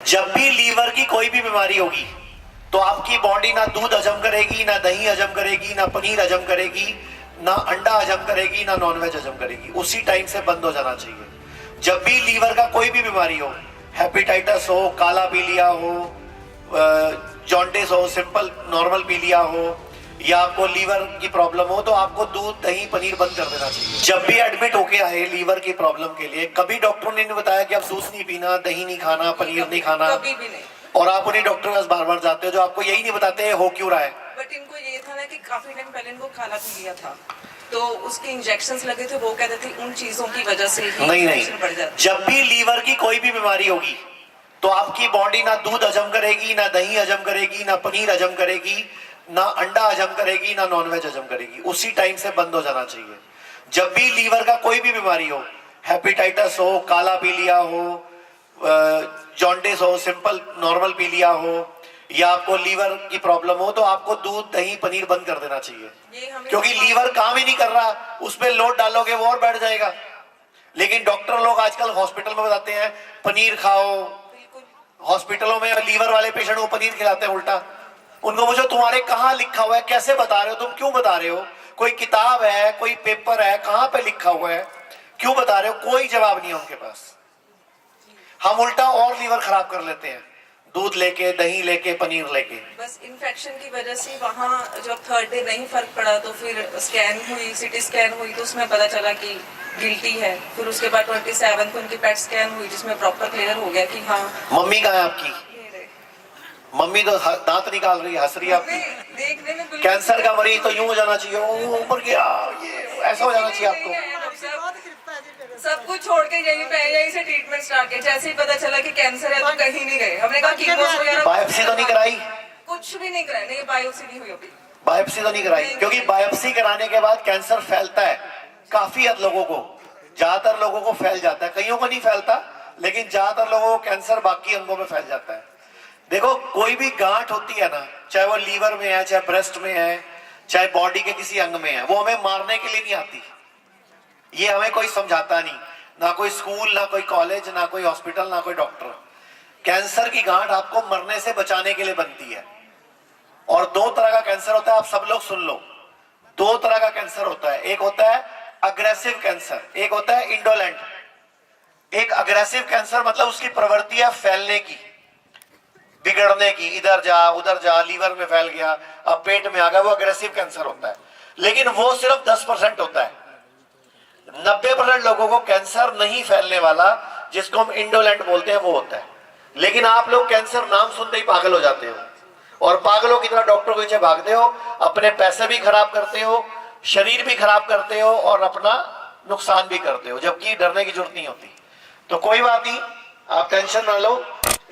जब भी लीवर की कोई भी बीमारी होगी तो आपकी बॉडी ना दूध हजम करेगी, ना दही हजम करेगी, ना पनीर हजम करेगी, ना अंडा हजम करेगी, ना नॉनवेज हजम करेगी। उसी टाइम से बंद हो जाना चाहिए। जब भी लीवर का कोई भी बीमारी हो, हेपेटाइटिस हो, काला पीलिया हो, जॉन्डिस हो, सिंपल नॉर्मल पीलिया हो, या आपको लीवर की प्रॉब्लम हो, तो आपको दूध दही पनीर बंद कर देना चाहिए। जब भी एडमिट होके आए लीवर की प्रॉब्लम के लिए, कभी डॉक्टर ने नहीं बताया कि आप दूध नहीं पीना, दही नहीं खाना, पनीर नहीं खाना, कभी भी नहीं। और आप उन्हीं डॉक्टर के पास बार बार जाते हो जो आपको यही नहीं बताते हो क्यों रहा है। बट इनको ये था ना कि काफी टाइम पहले इनको काला पीलिया था, तो उसके इंजेक्शंस लगे थे, वो कहते थे उन चीजों की वजह से ही नहीं, बढ़ जाती। जब भी लीवर की कोई भी बीमारी होगी तो आपकी बॉडी ना दूध हजम करेगी, ना दही हजम करेगी, ना पनीर हजम करेगी, ना अंडा हजम करेगी, ना नॉनवेज हजम करेगी। उसी टाइम से बंद हो जाना चाहिए। जब भी लीवर का कोई भी बीमारी हो, हेपेटाइटिस हो, काला पीलिया हो, जॉन्डिस हो, सिंपल नॉर्मल पीलिया हो, या आपको लीवर की प्रॉब्लम हो, तो आपको दूध दही पनीर बंद कर देना चाहिए। क्योंकि लीवर काम ही नहीं कर रहा, उस पर लोड डालोगे वो और बैठ जाएगा। लेकिन डॉक्टर लोग आजकल हॉस्पिटल में बताते हैं पनीर खाओ, हॉस्पिटलों में लीवर वाले पेशेंट को पनीर खिलाते हैं उल्टा। उनको पूछो तुम्हारे कहाँ लिखा हुआ है, कैसे बता रहे हो, तुम क्यों बता रहे हो, कोई किताब है, कोई पेपर है, कहाँ पे लिखा हुआ है, क्यों बता रहे हो? कोई जवाब नहीं है उनके पास। हम उल्टा और लीवर खराब कर लेते हैं, दूध लेके, दही लेके, पनीर लेके। बस इन्फेक्शन की वजह से वहाँ जब थर्ड डे नहीं फर्क पड़ा तो फिर स्कैन हुई, सिटी स्कैन हुई, तो उसमें पता चला कि गिल्टी है। फिर उसके बाद 27 को उनकी पेट स्कैन हुई जिसमें प्रॉपर क्लियर हो गया कि हाँ। मम्मी कहाँ है आपकी? मम्मी तो दांत निकाल रही है, हंस रही है आपकी। देखने में कैंसर का मरीज तो यूं हो जाना चाहिए, ऊपर गया, ये ऐसा हो जाना चाहिए आपको। सब कुछ छोड़ के यहीं से ट्रीटमेंट स्टार्ट किया। जैसे ही पता चला कि कैंसर है तो कहीं नहीं गए। हमने कहा कीमो बायोप्सी तो नहीं कराई? कुछ भी नहीं कराया, नहीं बायोप्सी नहीं हुई अभी। बायोप्सी तो नहीं कराई क्योंकि बायोप्सी कराने के बाद कैंसर फैलता है काफी हद लोगों को, ज्यादातर लोगों को फैल जाता है, कईयों को नहीं फैलता, लेकिन ज्यादातर लोगों को कैंसर बाकी अंगों में फैल जाता है। देखो कोई भी गांठ होती है ना, चाहे वो लीवर में है, चाहे ब्रेस्ट में है, चाहे बॉडी के किसी अंग में है, वो हमें मारने के लिए नहीं आती। ये हमें कोई समझाता नहीं, ना कोई स्कूल, ना कोई कॉलेज, ना कोई हॉस्पिटल, ना कोई डॉक्टर। कैंसर की गांठ आपको मरने से बचाने के लिए बनती है। और दो तरह का कैंसर होता है, आप सब लोग सुन लो। दो तरह का कैंसर होता है, एक होता है अग्रेसिव कैंसर, एक होता है इंडोलेंट। एक अग्रेसिव कैंसर मतलब उसकी प्रवृत्ति है फैलने की, बिगड़ने की, इधर जा उधर जा, लीवर में फैल गया, अब पेट में आ गया, वो अग्रेसिव कैंसर होता है। लेकिन वो सिर्फ 10% होता है। 90% लोगों को कैंसर नहीं फैलने वाला, जिसको हम इंडोलेंट बोलते हैं, वो होता है। लेकिन आप लोग कैंसर नाम सुनते ही पागल हो जाते हो, और पागलों की तरह डॉक्टर के पीछे भागते हो, अपने पैसे भी खराब करते हो, शरीर भी खराब करते हो, और अपना नुकसान भी करते हो, जबकि डरने की जरूरत नहीं होती। तो कोई बात नहीं, आप टेंशन ना लो,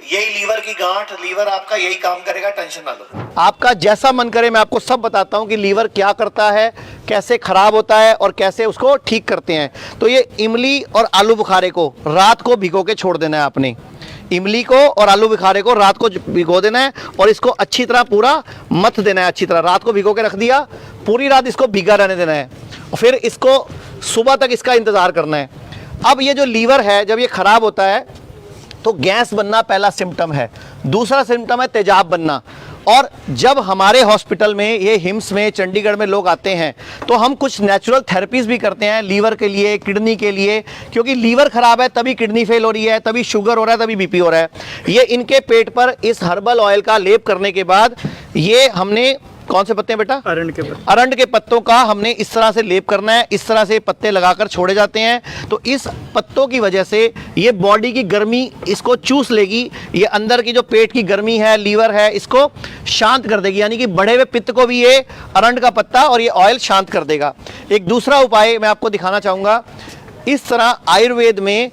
यही लीवर की गांठ, लीवर आपका यही काम करेगा, टेंशन ना लो। आपका जैसा मन करे मैं आपको सब बताता हूं कि लीवर क्या करता है, कैसे खराब होता है और कैसे उसको ठीक करते हैं। तो ये इमली और आलू बुखारे को रात को भिगो के छोड़ देना है आपने। इमली को और आलू बुखारे को रात को भिगो देना है और इसको अच्छी तरह पूरा मथ देना है। अच्छी तरह रात को भिगो के रख दिया, पूरी रात इसको भीगा रहने देना है, और फिर इसको सुबह तक इसका इंतज़ार करना है। अब ये जो लीवर है जब ये खराब होता है तो गैस बनना पहला सिम्टम है, दूसरा सिम्टम है तेजाब बनना। और जब हमारे हॉस्पिटल में, ये हिम्स में, चंडीगढ़ में लोग आते हैं तो हम कुछ नेचुरल थेरेपीज़ भी करते हैं लीवर के लिए, किडनी के लिए, क्योंकि लीवर ख़राब है तभी किडनी फेल हो रही है, तभी शुगर हो रहा है, तभी बीपी हो रहा है। ये इनके पेट पर इस हर्बल ऑयल का लेप करने के बाद, ये हमने कौन से पत्ते हैं बेटा? अरंड के पत्ते। अरंड के पत्तों का हमने इस तरह से लेप करना है। इस तरह से पत्ते लगाकर छोड़े जाते हैं, तो इस पत्तों की वजह से ये बॉडी की गर्मी इसको चूस लेगी। ये अंदर की जो पेट की गर्मी है, लीवर है, इसको शांत कर देगी। यानी कि बढ़े हुए पित्त को भी ये अरंड का पत्ता और ये ऑयल शांत कर देगा। एक दूसरा उपाय मैं आपको दिखाना चाहूँगा। इस तरह आयुर्वेद में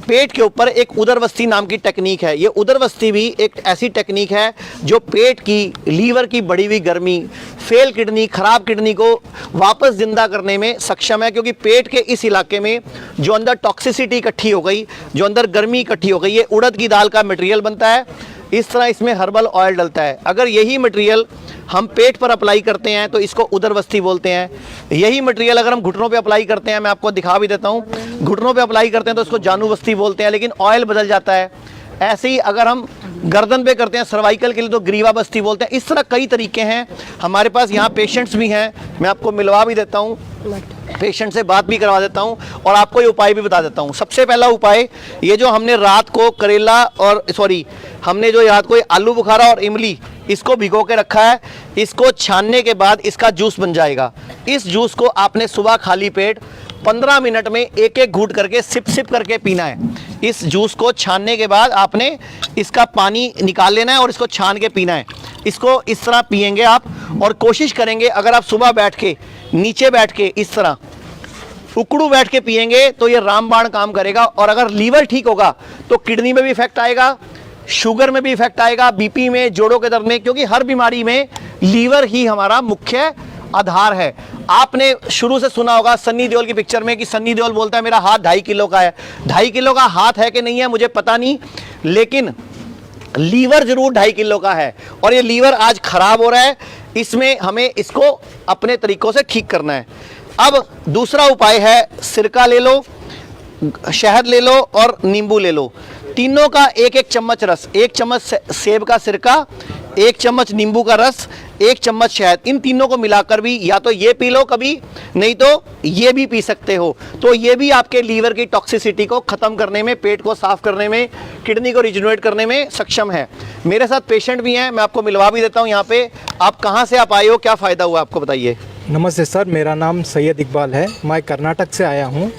पेट के ऊपर एक उदरवस्ती नाम की टेक्निक है। ये उदरवस्ती भी एक ऐसी टेक्निक है जो पेट की, लीवर की बढ़ी हुई गर्मी, फेल किडनी, खराब किडनी को वापस जिंदा करने में सक्षम है। क्योंकि पेट के इस इलाके में जो अंदर टॉक्सिसिटी इकट्ठी हो गई, जो अंदर गर्मी इकट्ठी हो गई, ये उड़द की दाल का मटेरियल बनता है। इस तरह इसमें हर्बल ऑयल डलता है। अगर यही मटेरियल हम पेट पर अप्लाई करते हैं तो इसको उदरवस्ती बोलते हैं। यही मटेरियल अगर हम घुटनों पे अप्लाई करते हैं, मैं आपको दिखा भी देता हूँ, घुटनों पे अप्लाई करते हैं तो इसको जानुवस्ती बोलते हैं। लेकिन ऑयल बदल जाता है। ऐसे ही अगर हम गर्दन पे करते हैं सर्वाइकल के लिए तो ग्रीवा बस्ती बोलते हैं। इस तरह कई तरीके हैं हमारे पास। यहाँ पेशेंट्स भी हैं, मैं आपको मिलवा भी देता हूँ, पेशेंट से बात भी करवा देता हूँ और आपको ये उपाय भी बता देता हूँ। सबसे पहला उपाय, ये जो हमने रात को करेला और हमने जो रात को आलू बुखारा और इमली इसको भिगो के रखा है, इसको छानने के बाद इसका जूस बन जाएगा। इस जूस को आपने सुबह खाली पेट 15 मिनट में एक एक घूंट करके सिप सिप करके पीना है। इस जूस को छानने के बाद आपने इसका पानी निकाल लेना है और इसको छान के पीना है। इसको इस तरह पिएंगे आप और कोशिश करेंगे, अगर आप सुबह बैठ के नीचे बैठ के इस तरह उकड़ू बैठ के पिएंगे तो ये रामबाण काम करेगा। और अगर लीवर ठीक होगा तो किडनी में भी इफेक्ट आएगा, शुगर में भी इफेक्ट आएगा, बीपी में, जोड़ों के दर्द में, क्योंकि हर बीमारी में लीवर ही हमारा मुख्य आधार है। आपने शुरू से सुना होगा सन्नी देओल की पिक्चर में कि सन्नी देओल बोलता है मेरा हाथ 2.5 किलो का है। 2.5 किलो का हाथ है कि नहीं है मुझे पता नहीं, लेकिन लीवर जरूर 2.5 किलो का है और ये लीवर आज खराब हो रहा है। इसमें हमें इसको अपने तरीकों से ठीक करना है। अब दूसरा उपाय है, सिरका ले लो, शहद ले लो और नींबू ले लो। तीनों का एक एक चम्मच रस, 1 चम्मच सेब का सिरका, 1 चम्मच नींबू का रस, 1 चम्मच शहद, इन तीनों को मिलाकर भी या तो ये पी लो कभी, नहीं तो ये भी पी सकते हो। तो ये भी आपके लीवर की टॉक्सिसिटी को खत्म करने में, पेट को साफ करने में, किडनी को रिजनरेट करने में सक्षम है। मेरे साथ पेशेंट भी हैं, मैं आपको मिलवा भी देता हूँ। यहाँ पे आप कहाँ से आप आए हो, क्या फ़ायदा हुआ आपको, बताइए। नमस्ते सर, मेरा नाम सैयद इकबाल है, मैं कर्नाटक से आया हूँ।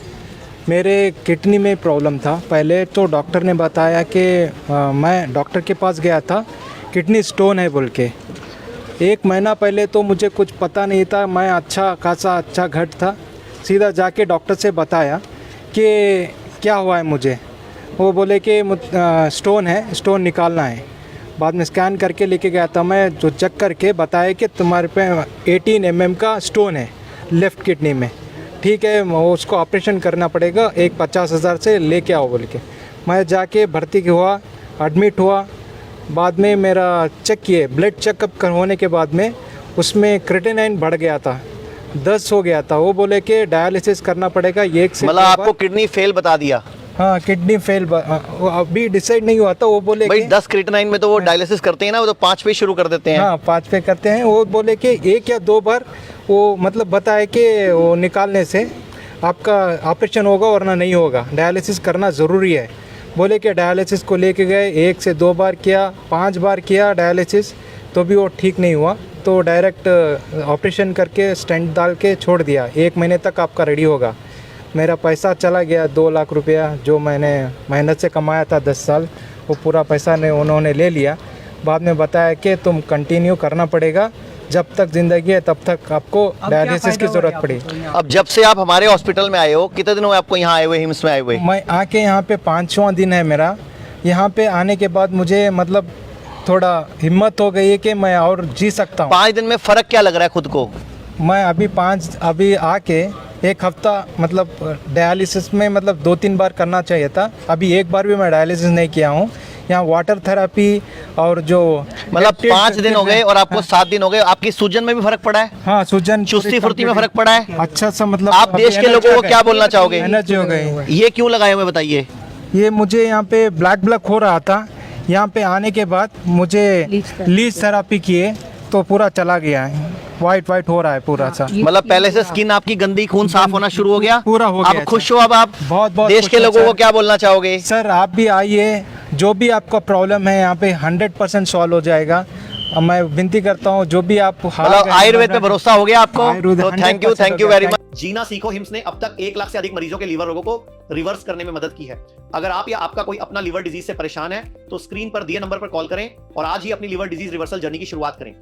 मेरे किडनी में प्रॉब्लम था। पहले तो डॉक्टर ने बताया कि मैं डॉक्टर के पास गया था, किडनी स्टोन है बोल के। 1 महीना पहले तो मुझे कुछ पता नहीं था, मैं अच्छा घट था। सीधा जाके डॉक्टर से बताया कि क्या हुआ है मुझे। वो बोले कि स्टोन है, स्टोन निकालना है। बाद में स्कैन करके लेके गया था मैं, जो चेक करके बताया कि तुम्हारे पे 18 mm का स्टोन है लेफ़्ट किडनी में। ठीक है, उसको ऑपरेशन करना पड़ेगा, 50,000 से लेके आओ बोल के। मैं जाके भर्ती हुआ, एडमिट हुआ। बाद में मेरा चेक किए, ब्लड चेकअप होने के बाद में उसमें क्रिएटिनिन बढ़ गया था, 10 हो गया था। वो बोले कि डायलिसिस करना पड़ेगा। मतलब आपको किडनी फेल बता दिया? हाँ, किडनी फेल अभी डिसाइड नहीं हुआ था। वो बोले भाई 10 क्रिएटिनिन में तो वो डायलिसिस करते हैं ना, वो तो 5 पे शुरू कर देते हैं। हाँ, 5 पे करते हैं। वो बोले कि 1 या 2 बार वो मतलब बताए कि वो निकालने से आपका ऑपरेशन होगा वरना नहीं होगा, डायलिसिस करना ज़रूरी है। बोले कि डायलिसिस को लेके गए, 1 से 2 बार किया, 5 बार किया डायलिसिस, तो भी वो ठीक नहीं हुआ। तो डायरेक्ट ऑपरेशन करके स्टेंट डाल के छोड़ दिया। 1 महीने तक आपका रेडी होगा। मेरा पैसा चला गया 2 लाख रुपया, जो मैंने मेहनत से कमाया था 10 साल, वो पूरा पैसा उन्होंने ले लिया। बाद में बताया कि तुम कंटिन्यू करना पड़ेगा, जब तक ज़िंदगी है तब तक आपको डायलिसिस की ज़रूरत पड़ी। अब जब से आप हमारे हॉस्पिटल में आए हो, कितने दिन हुए आपको यहाँ आए हुए, हिम्स में आए हुए? मैं आके यहाँ पे 5वां दिन है मेरा। यहाँ पे आने के बाद मुझे मतलब थोड़ा हिम्मत हो गई है कि मैं और जी सकता हूँ। 5 दिन में फ़र्क क्या लग रहा है खुद को? मैं अभी आके 1 हफ्ता मतलब डायलिसिस में मतलब 2-3 बार करना चाहिए था, अभी 1 बार भी मैं डायलिसिस नहीं किया हूँ। यहाँ वाटर थेरेपी और जो मतलब 5 दिन हो गए और आपको 7 दिन हो गए। आपकी सूजन में भी फर्क पड़ा है? हाँ, सूजन, चुस्ती फुर्ती में फर्क पड़ा है? अच्छा सा मतलब आप देश के लोगों को क्या बोलना चाहोगे? एनर्जी हो गई। ये क्यों लगाए हुए बताइए? ये मुझे यहाँ पे ब्लैक हो रहा था, यहाँ पे आने के बाद मुझे लीच थेरेपी किए तो पूरा चला गया है, वाइट हो रहा है पूरा सा। मतलब पहले से स्किन आपकी गंदी, खून साफ होना शुरू हो गया? पूरा हो गया। आप खुश हो? अब आप बहुत देश के लोगों को क्या बोलना चाहोगे? सर, आप भी आइए, जो भी आपका प्रॉब्लम है यहाँ पे 100% सॉल्व हो जाएगा। मैं विनती करता हूँ, जो भी आप मतलब आयुर्वेद पे भरोसा हो गया आपको, तो थैंक यू वेरी मच। जीना सीखो हिम्स ने अब तक 1 लाख से अधिक मरीजों के लीवर रोगों को रिवर्स करने में मदद की है। अगर आप या आपका कोई अपना लीवर डिजीज से परेशान है तो स्क्रीन पर दिए नंबर पर कॉल करें और आज ही अपनी लीवर डिजीज रिवर्सल जर्नी की शुरुआत करें।